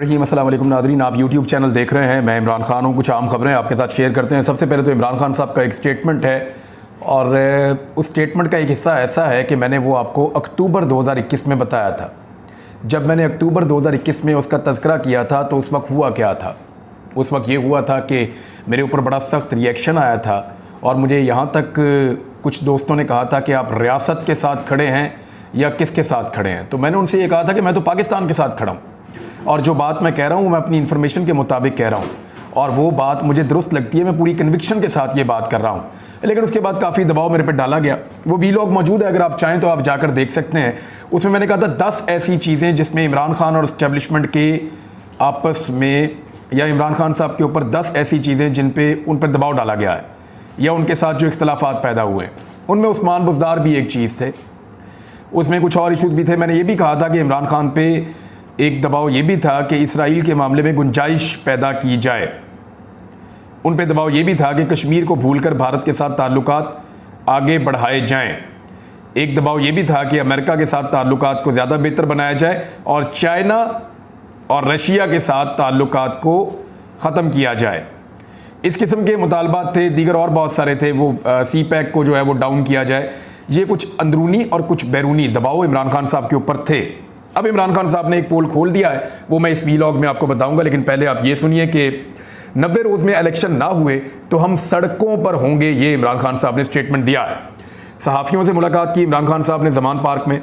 रहीम अस्सलाम वालेकुम नादरीन, आप YouTube चैनल देख रहे हैं। मैं इमरान खान हूँ। कुछ आम खबरें आपके साथ शेयर करते हैं। सबसे पहले तो इमरान खान साहब का एक स्टेटमेंट है और उस स्टेटमेंट का एक हिस्सा ऐसा है कि मैंने वो आपको अक्टूबर 2021 में बताया था। जब मैंने अक्टूबर 2021 में उसका तज़किरा किया था तो उस वक्त हुआ क्या था? उस वक्त ये हुआ था कि मेरे ऊपर बड़ा सख्त रिएक्शन आया था और मुझे यहाँ तक कुछ दोस्तों ने कहा था कि आप रियासत के साथ खड़े हैं या किसके साथ खड़े हैं। तो मैंने उनसे ये कहा था कि मैं तो पाकिस्तान के साथ खड़ा हूँ और जो बात मैं कह रहा हूँ मैं अपनी इन्फॉर्मेशन के मुताबिक कह रहा हूँ और वो बात मुझे दुरुस्त लगती है। मैं पूरी कन्विक्शन के साथ ये बात कर रहा हूँ, लेकिन उसके बाद काफ़ी दबाव मेरे पे डाला गया। वो वीलॉग मौजूद है, अगर आप चाहें तो आप जाकर देख सकते हैं। उसमें मैंने कहा था 10 ऐसी चीज़ें जिसमें इमरान खान और इस्टेब्लिशमेंट के आपस में या इमरान खान साहब के ऊपर 10 ऐसी चीज़ें जिन पर उन पर दबाव डाला गया है या उनके साथ जो इख्तलाफात पैदा हुए। उनमें उस्मान बुज़दार भी एक चीज़ थे, उसमें कुछ और इशूज़ भी थे। मैंने ये भी कहा था कि इमरान खान पे एक दबाव ये भी था कि इसराइल के मामले में गुंजाइश पैदा की जाए। उन पे दबाव ये भी था कि कश्मीर को भूलकर भारत के साथ ताल्लुकात आगे बढ़ाए जाएं। एक दबाव ये भी था कि अमेरिका के साथ ताल्लुकात को ज़्यादा बेहतर बनाया जाए और चाइना और रशिया के साथ ताल्लुकात को ख़त्म किया जाए। इस किस्म के मुतालबात थे, दीगर और बहुत सारे थे। वो CPEC को जो है वो डाउन किया जाए। ये कुछ अंदरूनी और कुछ बैरूनी दबाव इमरान खान साहब के ऊपर थे। अब इमरान खान साहब ने एक पोल खोल दिया है, वो मैं इस वीलॉग में आपको बताऊंगा, लेकिन पहले आप ये सुनिए कि 90 रोज़ में इलेक्शन ना हुए तो हम सड़कों पर होंगे। ये इमरान खान साहब ने स्टेटमेंट दिया है। सहाफ़ियों से मुलाकात की इमरान खान साहब ने ज़मान पार्क में।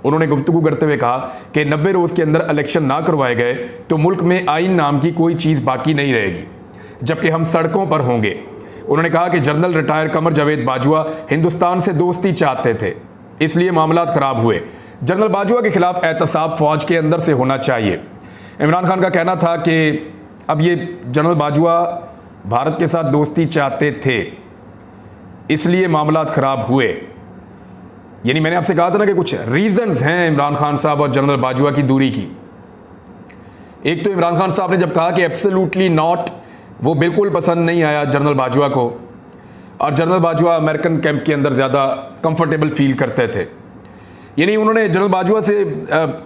उन्होंने गुफ्तगू करते हुए कहा कि 90 रोज़ के अंदर इलेक्शन ना करवाए गए तो मुल्क में आइन नाम की कोई चीज़ बाकी नहीं रहेगी, जबकि हम सड़कों पर होंगे। उन्होंने कहा कि जनरल रिटायर कमर जावेद बाजवा हिंदुस्तान से दोस्ती चाहते थे, इसलिए मामलात ख़राब हुए। जनरल बाजवा के खिलाफ एहतसाब फ़ौज के अंदर से होना चाहिए। इमरान खान का कहना था कि अब ये जनरल बाजवा भारत के साथ दोस्ती चाहते थे, इसलिए मामलात ख़राब हुए। यानी मैंने आपसे कहा था ना कि कुछ रीज़न्स हैं इमरान खान साहब और जनरल बाजवा की दूरी की। एक तो इमरान खान साहब ने जब कहा कि एब्सोल्युटली नॉट, वो बिल्कुल पसंद नहीं आया जनरल बाजवा को, और जनरल बाजवा अमेरिकन कैंप के अंदर ज़्यादा कंफर्टेबल फील करते थे। यानी उन्होंने जनरल बाजवा से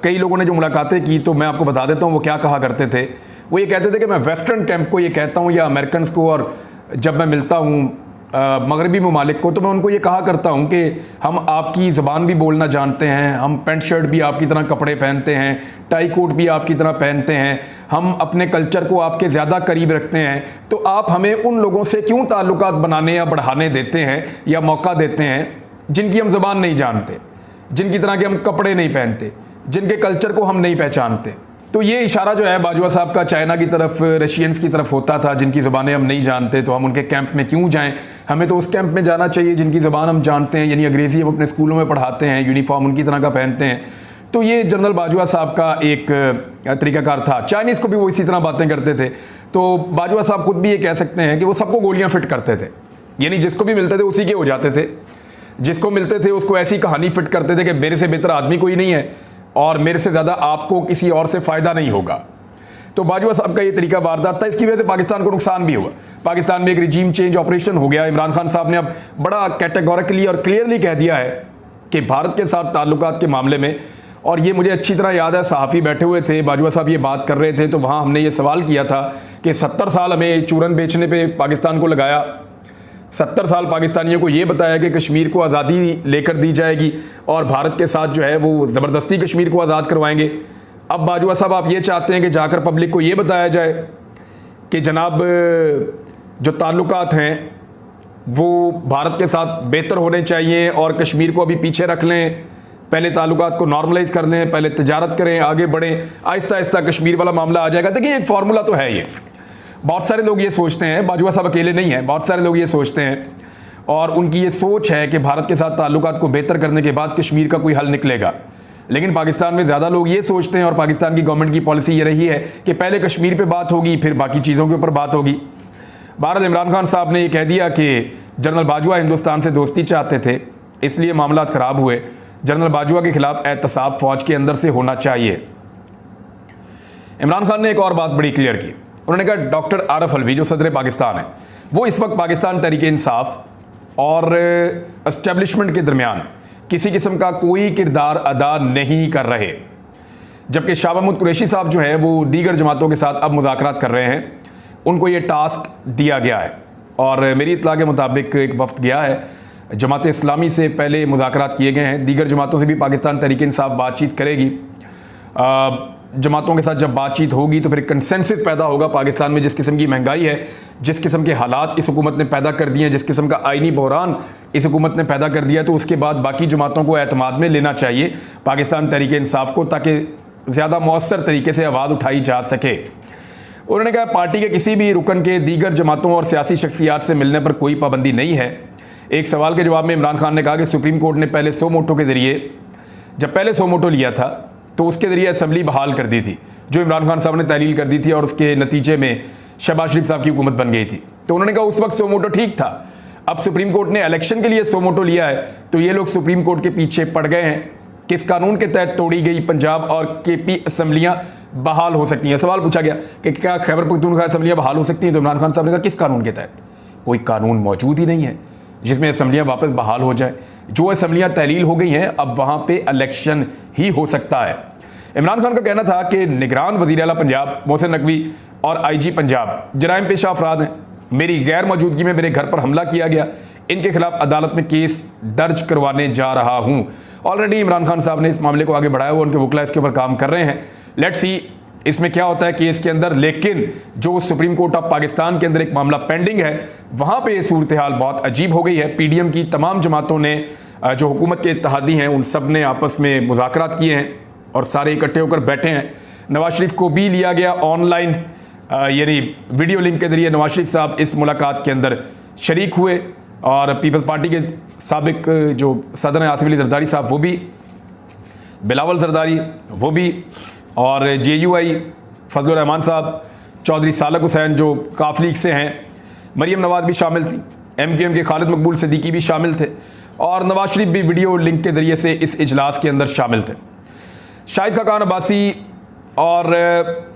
कई लोगों ने जो मुलाकातें की, तो मैं आपको बता देता हूँ वो क्या कहा करते थे। वो ये कहते थे कि मैं वेस्टर्न कैंप को ये कहता हूँ या अमेरिकन को, और जब मैं मिलता हूँ मगरबी ममालिक को, तो मैं उनको ये कहा करता हूँ कि हम आपकी ज़बान भी बोलना जानते हैं, हम पेंट शर्ट भी आपकी तरह कपड़े पहनते हैं, टाई कोट भी आपकी तरह पहनते हैं, हम अपने कल्चर को आपके ज़्यादा करीब रखते हैं, तो आप हमें उन लोगों से क्यों ताल्लुकात बनाने या बढ़ाने देते हैं या मौका देते हैं जिनकी हम ज़बान नहीं जानते, जिनकी तरह के हम कपड़े नहीं पहनते, जिनके कल्चर को हम नहीं पहचानते। तो ये इशारा जो है बाजवा साहब का चाइना की तरफ, रशियंस की तरफ होता था, जिनकी ज़बानें हम नहीं जानते तो हम उनके कैंप में क्यों जाएं, हमें तो उस कैंप में जाना चाहिए जिनकी ज़बान हम जानते हैं। यानी अंग्रेज़ी हम अपने स्कूलों में पढ़ाते हैं, यूनिफॉर्म उनकी तरह का पहनते हैं। तो ये जनरल बाजवा साहब का एक तरीक़ाकार था। चाइनीज़ को भी वो इसी तरह बातें करते थे। तो बाजवा साहब खुद भी ये कह सकते हैं कि वो सबको गोलियाँ फिट करते थे, यानी जिसको भी मिलते थे उसी के हो जाते थे। जिसको मिलते थे उसको ऐसी कहानी फिट करते थे कि मेरे से बेहतर आदमी कोई नहीं है और मेरे से ज़्यादा आपको किसी और से फ़ायदा नहीं होगा। तो बाजवा साहब का ये तरीका वारदात था। इसकी वजह से पाकिस्तान को नुकसान भी हुआ। पाकिस्तान में एक रिजीम चेंज ऑपरेशन हो गया। इमरान खान साहब ने अब बड़ा कैटेगोरिकली और क्लियरली कह दिया है कि भारत के साथ ताल्लुकात के मामले में, और ये मुझे अच्छी तरह याद है, सहाफ़ी बैठे हुए थे, बाजवा साहब ये बात कर रहे थे, तो वहाँ हमने ये सवाल किया था कि 70 साल हमें चूरन बेचने पर पाकिस्तान को लगाया, 70 साल पाकिस्तानियों को ये बताया कि कश्मीर को आज़ादी लेकर दी जाएगी और भारत के साथ जो है वो ज़बरदस्ती कश्मीर को आज़ाद करवाएंगे। अब बाजवा साहब आप ये चाहते हैं कि जाकर पब्लिक को ये बताया जाए कि जनाब जो ताल्लुकात हैं वो भारत के साथ बेहतर होने चाहिए और कश्मीर को अभी पीछे रख लें, पहले ताल्लुकात को नॉर्मलाइज़ कर लें, पहले तिजारत करें, आगे बढ़ें, आहिस्ता आहिस्ता कश्मीर वाला मामला आ जाएगा। देखिए एक फार्मूला तो है ये, बहुत सारे लोग ये सोचते हैं, बाजवा साहब अकेले नहीं हैं, बहुत सारे लोग ये सोचते हैं और उनकी ये सोच है कि भारत के साथ ताल्लुकात को बेहतर करने के बाद कश्मीर का कोई हल निकलेगा। लेकिन पाकिस्तान में ज़्यादा लोग ये सोचते हैं और पाकिस्तान की गवर्नमेंट की पॉलिसी ये रही है कि पहले कश्मीर पे बात होगी फिर बाकी चीज़ों के ऊपर बात होगी। बहरहाल इमरान खान साहब ने ये कह दिया कि जनरल बाजवा हिंदुस्तान से दोस्ती चाहते थे, इसलिए मामलात ख़राब हुए। जनरल बाजवा के खिलाफ एहतसाब फ़ौज के अंदर से होना चाहिए। इमरान खान ने एक और बात बड़ी क्लियर की। उन्होंने कहा डॉक्टर आरिफ अलवी जो सदर पाकिस्तान है, वो इस वक्त पाकिस्तान तहरीक इंसाफ और एस्टेब्लिशमेंट के दरमियान किसी किस्म का कोई किरदार अदा नहीं कर रहे। जबकि शाह महमूद कुरैशी साहब जो हैं वो दीगर जमातों के साथ अब मुज़ाकरात कर रहे हैं, उनको ये टास्क दिया गया है। और मेरी इत्तला के मुताबिक एक वफ्द गया है, जमात इस्लामी से पहले मुज़ाकरात किए गए हैं, दीगर जमातों से भी पाकिस्तान तहरीक इंसाफ बातचीत करेगी। जमातों के साथ जब बातचीत होगी तो फिर कंसेंसस पैदा होगा। पाकिस्तान में जिस किस्म की महंगाई है, जिस किस्म के हालात इस हुकूमत ने पैदा कर दिए हैं, जिस किस्म का आइनी बहरान इस हुकूमत ने पैदा कर दिया, तो उसके बाद बाकी जमातों को एतमाद में लेना चाहिए पाकिस्तान तहरीक इंसाफ को, ताकि ज़्यादा मौसर तरीके से आवाज़ उठाई जा सके। उन्होंने कहा पार्टी के किसी भी रुकन के दीगर जमातों और सियासी शख्सियात से मिलने पर कोई पाबंदी नहीं है। एक सवाल के जवाब में इमरान खान ने कहा कि सुप्रीम कोर्ट ने पहले सो मोटो के ज़रिए, जब पहले सो मोटो लिया था तो उसके ज़रिए असम्बली बहाल कर दी थी, जो इमरान खान साहब ने तहलील कर दी थी, और उसके नतीजे में शहबाज शरीफ साहब की हुकूमत बन गई थी। तो उन्होंने कहा उस वक्त सो मोटो ठीक था। अब सुप्रीम कोर्ट ने इलेक्शन के लिए सो मोटो लिया है, तो ये लोग सुप्रीम कोर्ट के पीछे पड़ गए हैं। किस कानून के तहत तोड़ी गई पंजाब और केपी असम्बलियाँ बहाल हो सकती हैं? सवाल पूछा गया कि क्या खैबर पख्तूनख्वा असम्बलियाँ बहाल हो सकती हैं? तो इमरान खान साहब ने कहा किस कानून के तहत? कोई कानून मौजूद ही नहीं है जिसमें असम्बलियाँ वापस बहाल हो जाए। जो असम्बलियाँ तहलील हो गई हैं, अब वहाँ पे इलेक्शन ही हो सकता है। इमरान खान का कहना था कि निगरान वज़ीर आला पंजाब मोहसिन नकवी और IG पंजाब जराइम पेशा अफराद हैं। मेरी गैर मौजूदगी में मेरे घर पर हमला किया गया, इनके खिलाफ अदालत में केस दर्ज करवाने जा रहा हूँ। ऑलरेडी इमरान खान साहब ने इस मामले को आगे बढ़ाया हुआ, उनके वकील इसके ऊपर काम कर रहे हैं। लेट्स सी इसमें क्या होता है केस के अंदर। लेकिन जो सुप्रीम कोर्ट ऑफ पाकिस्तान के अंदर एक मामला पेंडिंग है, वहाँ पे ये सूरत हाल बहुत अजीब हो गई है। PDM की तमाम जमातों ने, जो हुकूमत के इत्तेहादी हैं, उन सब ने आपस में मुज़ाकरात किए हैं और सारे इकट्ठे होकर बैठे हैं। नवाज शरीफ को भी लिया गया ऑनलाइन, यानी वीडियो लिंक के जरिए नवाज शरीफ साहब इस मुलाकात के अंदर शरीक हुए, और पीपल्स पार्टी के साबिक जो सदर हैं आसिफ अली जरदारी साहब वो भी, बिलावल जरदारी वो भी, और JUI फजलुर रहमान साहब, चौधरी सालक हुसैन जो काफ लीग से हैं, मरियम नवाज भी शामिल थी, MQM के खालिद मकबूल सिद्दीकी भी शामिल थे, और नवाज शरीफ भी वीडियो लिंक के ज़रिए से इस इजलास के अंदर शामिल थे। शाहिद खाकान अब्बासी और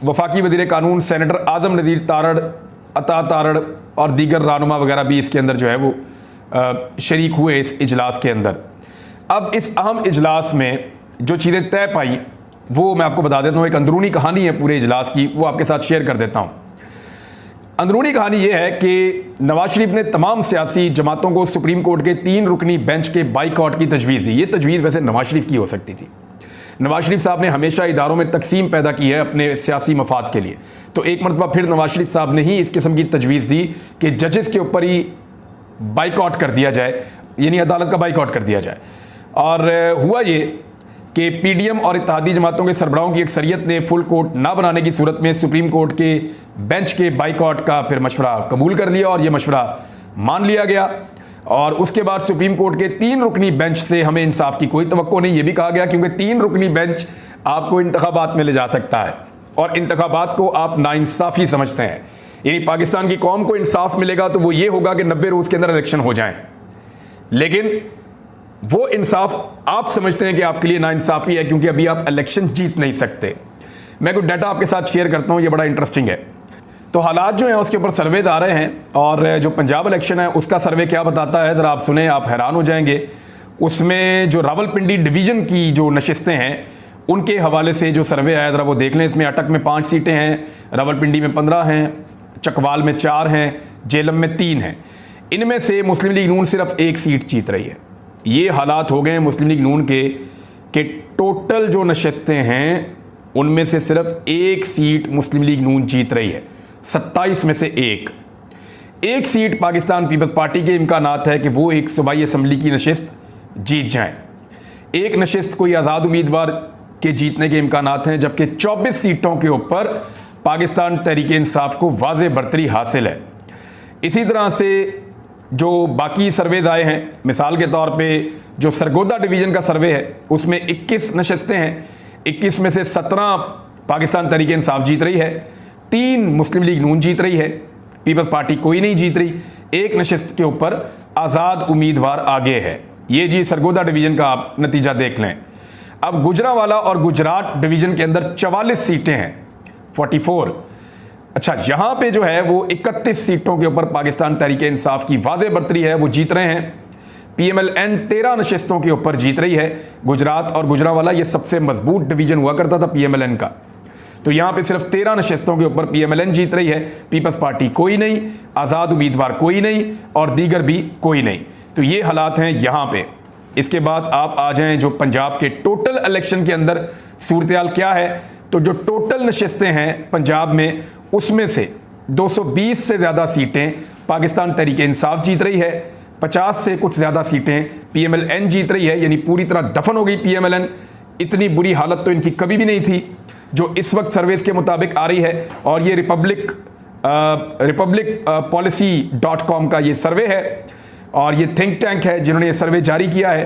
वफाकी वज़ीर कानून सेनेटर आज़म नज़ीर तारड़, अता तारड़ और दीगर रहनुमा वगैरह भी इसके अंदर जो है वो शरीक हुए इस इजलास के अंदर। अब इस अहम इजलास में जो चीज़ें तय पाई वो मैं आपको बता देता हूँ। एक अंदरूनी कहानी है पूरे इजलास की, वो आपके साथ शेयर कर देता हूँ। अंदरूनी कहानी ये है कि नवाज शरीफ ने तमाम सियासी जमातों को सुप्रीम कोर्ट के 3 रुकनी बेंच के बाइकआउट की तजवीज़ दी। ये तजवीज़ वैसे नवाज शरीफ की हो सकती थी। नवाज शरीफ साहब ने हमेशा इदारों में तकसीम पैदा की है अपने सियासी मफाद के लिए, तो एक मरतबा फिर नवाज शरीफ साहब ने ही इस किस्म की तजवीज़ दी कि जजेस के ऊपर ही बाइकआउट कर दिया जाए, यानी अदालत का बाइकआउट कर दिया जाए। और हुआ ये कि PDM और इत्तेहादी जमातों के सरबराहों की अक्सरियत ने फुल कोर्ट ना बनाने की सूरत में सुप्रीम कोर्ट के बेंच के बाइकआउट का फिर मशवरा कबूल कर लिया, और यह मशवरा मान लिया गया। और उसके बाद सुप्रीम कोर्ट के 3 रुकनी बेंच से हमें इंसाफ की कोई तवक्को नहीं, ये भी कहा गया, क्योंकि 3 रुकनी बेंच आपको इंतखाबात में ले जा सकता है, और इंतखाबात को आप नाइंसाफ़ी समझते हैं। यानी पाकिस्तान की कौम को इंसाफ मिलेगा तो वो ये होगा कि 90 रोज़ के अंदर इलेक्शन हो जाएं, लेकिन वो इंसाफ आप समझते हैं कि आपके लिए नाइंसाफ़ी है, क्योंकि अभी आप इलेक्शन जीत नहीं सकते। मैं कुछ डाटा आपके साथ शेयर करता हूँ, ये बड़ा इंटरेस्टिंग है। तो हालात जो हैं उसके ऊपर सर्वे आ रहे हैं, और जो पंजाब इलेक्शन है उसका सर्वे क्या बताता है ज़रा आप सुने, आप हैरान हो जाएंगे। उसमें जो रावलपिंडी डिवीज़न की जो नशिस्तें हैं उनके हवाले से जो सर्वे आया ज़रा वो देख लें। इसमें अटक में 5 सीटें हैं, रावलपिंडी में 15 हैं, चकवाल में 4 हैं, जेलम में 3 हैं। इनमें से मुस्लिम लीग नून सिर्फ 1 सीट जीत रही है। ये हालात हो गए हैं मुस्लिम लीग नून के टोटल जो नशिस्तें हैं उनमें से सिर्फ 1 सीट मुस्लिम लीग नून जीत रही है। 27 में से एक सीट पाकिस्तान पीपल्स पार्टी के इम्कानात है कि वो एक सूबाई असम्बली की नशिस्त जीत जाएं। 1 नशिस्त कोई आज़ाद उम्मीदवार के जीतने के इम्कानात हैं, जबकि 24 सीटों के ऊपर पाकिस्तान तहरीक इंसाफ को वाज़े बरतरी हासिल है। इसी तरह से जो बाकी सर्वेज आए हैं, मिसाल के तौर पे जो सरगोदा डिवीज़न का सर्वे है उसमें 21 नशिस्तें हैं, 21 में से 17 पाकिस्तान तहरीक इंसाफ जीत रही है, 3 मुस्लिम लीग नून जीत रही है, पीपल्स पार्टी कोई नहीं जीत रही, 1 नशिस्त के ऊपर आज़ाद उम्मीदवार आगे है। ये जी सरगोदा डिवीज़न का आप नतीजा देख लें। अब गुजरांवाला और गुजरात डिवीज़न के अंदर 44 सीटें हैं, 44। अच्छा, यहाँ पे जो है वो 31 सीटों के ऊपर पाकिस्तान तहरीक इंसाफ की वाज़े बरतरी है, वो जीत रहे हैं। PMLN 13 नशिस्तों के ऊपर जीत रही है। गुजरात और गुजरांवाला ये सबसे मजबूत डिवीजन हुआ करता था PMLN का, तो यहां पे सिर्फ 13 नशिस्तों के ऊपर PMLN जीत रही है। पीपल्स पार्टी कोई नहीं, आज़ाद उम्मीदवार कोई नहीं और दीगर भी कोई नहीं। तो ये हालात हैं यहां पे। इसके बाद आप आ जाएं जो पंजाब के टोटल इलेक्शन के अंदर सूरत क्या है। तो जो टोटल नशिस्तें हैं पंजाब में, उसमें से 220 से ज़्यादा सीटें पाकिस्तान तहरीक इंसाफ जीत रही है, 50 से कुछ ज़्यादा सीटें PMLN जीत रही है, यानी पूरी तरह दफन हो गई PMLN। इतनी बुरी हालत तो इनकी कभी भी नहीं थी जो इस वक्त सर्वेस के मुताबिक आ रही है। और ये रिपब्लिक policy.com का ये सर्वे है और ये थिंक टैंक है जिन्होंने ये सर्वे जारी किया है।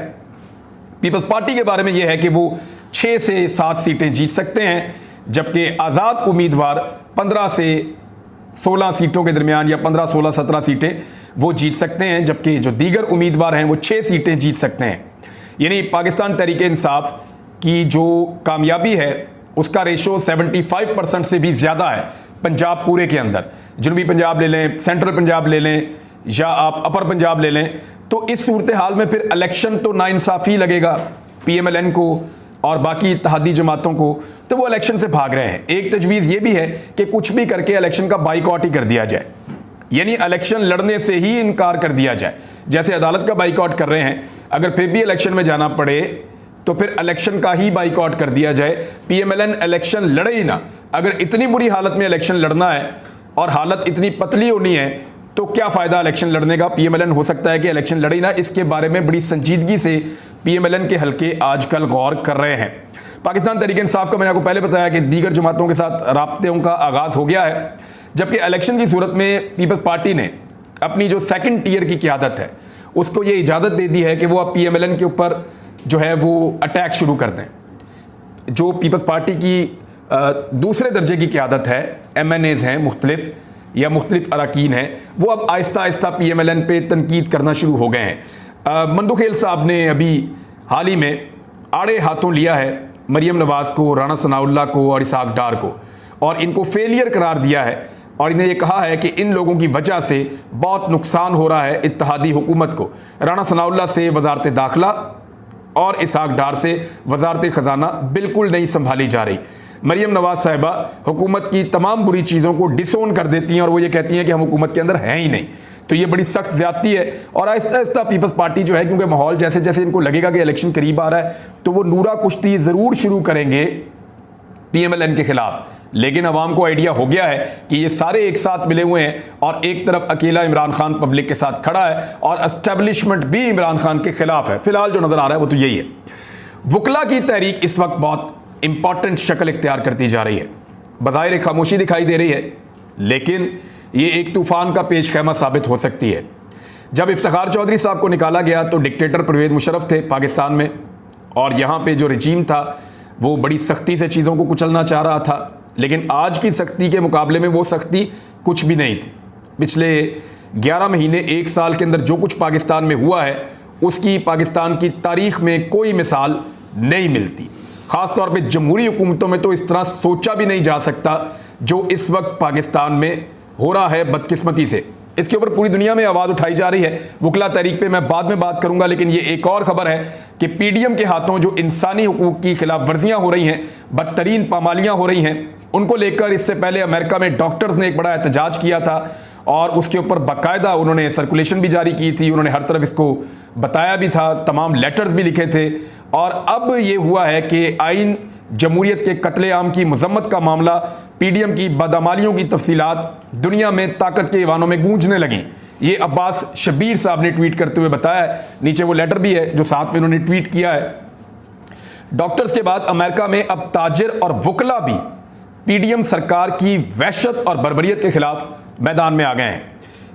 पीपल्स पार्टी के बारे में ये है कि वो 6 से 7 सीटें जीत सकते हैं, जबकि आज़ाद उम्मीदवार 15 से 16 सीटों के दरमियान या 15, 16, 17 सीटें वो जीत सकते हैं, जबकि जो दीगर उम्मीदवार हैं वो 6 सीटें जीत सकते हैं। यानी पाकिस्तान तहरीक इंसाफ की जो कामयाबी है उसका रेशो 75% से भी ज़्यादा है पंजाब पूरे के अंदर। जनूबी पंजाब ले लें, सेंट्रल पंजाब ले लें या आप अपर पंजाब ले लें, तो इस सूरत हाल में फिर इलेक्शन तो नाइंसाफ़ी लगेगा PMLN को और बाकी इत्तेहादी जमातों को, तो वो इलेक्शन से भाग रहे हैं। एक तजवीज़ ये भी है कि कुछ भी करके इलेक्शन का बाइकआउट ही कर दिया जाए, यानी इलेक्शन लड़ने से ही इनकार कर दिया जाए। जैसे अदालत का बाइकआउट कर रहे हैं, अगर फिर भी इलेक्शन में जाना पड़े तो फिर इलेक्शन का ही बाइकआउट कर दिया जाए। PMLN इलेक्शन लड़े ही ना। अगर इतनी बुरी हालत में इलेक्शन लड़ना है और हालत इतनी पतली होनी है तो क्या फ़ायदा इलेक्शन लड़ने का। PMLN हो सकता है कि इलेक्शन लड़े ही ना। इसके बारे में बड़ी संजीदगी से PMLN के हल्के आजकल गौर कर रहे हैं। पाकिस्तान तहरीक इंसाफ का मैंने आपको पहले बताया कि दीगर जमातों के साथ राब्तों का आगाज़ हो गया है, जबकि इलेक्शन की सूरत में पीपल्स पार्टी ने अपनी जो सेकंड टियर की क़यादत है उसको ये इजाज़त दे दी है कि वो अब PMLN के ऊपर जो है वो अटैक शुरू कर दें। जो पीपल्स पार्टी की दूसरे दर्जे की क़यादत है, MNAs हैं मुख्तलिफ या मुख्तलिफ अरकान हैं, वो अब आहिस्ता आहिस्ता PMLN पे तनकीद करना शुरू हो गए हैं। मंदुखेल साहब ने अभी हाल ही में आड़े हाथों लिया है मरियम नवाज़ को, राना सनाउल्लाह को और इसहाक डार को, और इनको फेलियर करार दिया है और इन्हें ये कहा है कि इन लोगों की वजह से बहुत नुकसान हो रहा है इत्तेहादी हुकूमत को। राना सनाउल्लाह से वजारत दाखिला और इसहाक डार से वजारत ख़जाना बिल्कुल नहीं संभाली जा रही। मरियम नवाज साहिबा हुकूमत की तमाम बुरी चीज़ों को डिसोन कर देती हैं और वो ये कहती हैं कि हम हुकूमत के अंदर हैं ही नहीं। तो ये बड़ी सख्त ज़्यादती है। और आहिस्ता आहिस्ता पीपल्स पार्टी जो है, क्योंकि माहौल जैसे जैसे इनको लगेगा कि इलेक्शन करीब आ रहा है, तो वो नूरा कुश्ती ज़रूर शुरू करेंगे PMLN के खिलाफ। लेकिन अवाम को आइडिया हो गया है कि ये सारे एक साथ मिले हुए हैं और एक तरफ अकेला इमरान खान पब्लिक के साथ खड़ा है और एस्टेब्लिशमेंट भी इमरान खान के खिलाफ है। फिलहाल जो नज़र आ रहा है वो तो यही है। वकला की तहरीक इस वक्त बहुत इंपॉर्टेंट शक्ल इख्तियार करती जा रही है। बज़ाहिर खामोशी दिखाई दे रही है, लेकिन ये एक तूफ़ान का पेश खैमा साबित हो सकती है। जब इफ्तिखार चौधरी साहब को निकाला गया तो डिक्टेटर परवेज़ मुशर्रफ थे पाकिस्तान में, और यहाँ पे जो रजीम था वो बड़ी सख्ती से चीज़ों को कुचलना चाह रहा था। लेकिन आज की सख्ती के मुकाबले में वो सख्ती कुछ भी नहीं थी। पिछले 11 महीने, 1 साल के अंदर जो कुछ पाकिस्तान में हुआ है उसकी पाकिस्तान की तारीख़ में कोई मिसाल नहीं मिलती। ख़ास तौर पे जमहूरी हुकूमतों में तो इस तरह सोचा भी नहीं जा सकता जो इस वक्त पाकिस्तान में हो रहा है, बदकिस्मती से। इसके ऊपर पूरी दुनिया में आवाज़ उठाई जा रही है। वकला तहरीक पे मैं बाद में बात करूंगा, लेकिन ये एक और ख़बर है कि PDM के हाथों जो इंसानी हुकूक की खिलाफ वर्जियाँ हो रही हैं, बदतरीन पामालियाँ हो रही हैं, उनको लेकर इससे पहले अमेरिका में डॉक्टर्स ने एक बड़ा एहतजाज किया था और उसके ऊपर बाकायदा उन्होंने सर्कुलेशन भी जारी की थी। उन्होंने हर तरफ इसको बताया भी था, तमाम लेटर्स भी लिखे थे। और अब ये हुआ है कि आइन जमहूरियत के कत्लेआम की मजम्मत का मामला, PDM की बदअमालियों की तफसीलात दुनिया में ताकत के ईवानों में गूंजने लगी। ये अब्बास शब्बीर साहब ने ट्वीट करते हुए बताया है। नीचे वो लेटर भी है जो साथ में उन्होंने ट्वीट किया है। डॉक्टर्स के बाद अमेरिका में अब ताजिर और वकला भी PDM सरकार की वहशत और बर्बरियत के खिलाफ मैदान में आ गए हैं।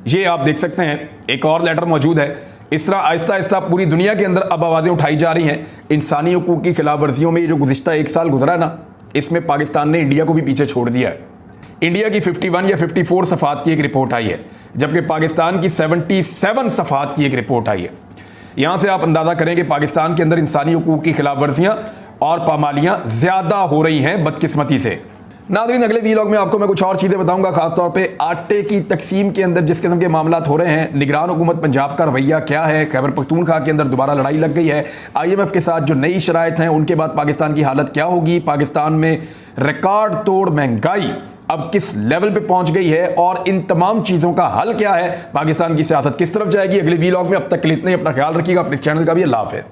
ये आप देख सकते हैं, एक और लेटर मौजूद है। इस तरह आहिस्ता आहिस्ता पूरी दुनिया के अंदर अब आवाज़ें उठाई जा रही हैं इंसानी हुकूक की खिलाफ वर्जियों में। ये जो गुज़िश्ता 1 साल गुजरा है ना, इसमें पाकिस्तान ने इंडिया को भी पीछे छोड़ दिया है। इंडिया की 51 या 54 सफ़ात की एक रिपोर्ट आई है, जबकि पाकिस्तान की 77 सफ़ात की एक रिपोर्ट आई है। यहाँ से आप अंदाज़ा करें कि पाकिस्तान के अंदर इंसानी हुकूक की खिलाफ वर्जियाँ और पामालियाँ ज़्यादा हो रही हैं बदकिस्मती से। नाज़रीन, अगले वीलॉग में आपको मैं कुछ और चीज़ें बताऊंगा, खासतौर पे आटे की तकसीम के अंदर जिस किस्म के मामला हो रहे हैं, निगरान हुकूमत पंजाब का रवैया क्या है, खैबर पख्तूनख्वा के अंदर दोबारा लड़ाई लग गई है, IMF के साथ जो नई शराइत हैं उनके बाद पाकिस्तान की हालत क्या होगी, पाकिस्तान में रिकॉर्ड तोड़ महंगाई अब किस लेवल पे पहुंच गई है और इन तमाम चीज़ों का हल क्या है, पाकिस्तान की सियासत किस तरफ जाएगी, अगले वीलॉग में। अब तक के लिए इतना ही, अपना ख्याल रखिएगा, अपने चैनल का भी। अल्लाह हाफ़िज़।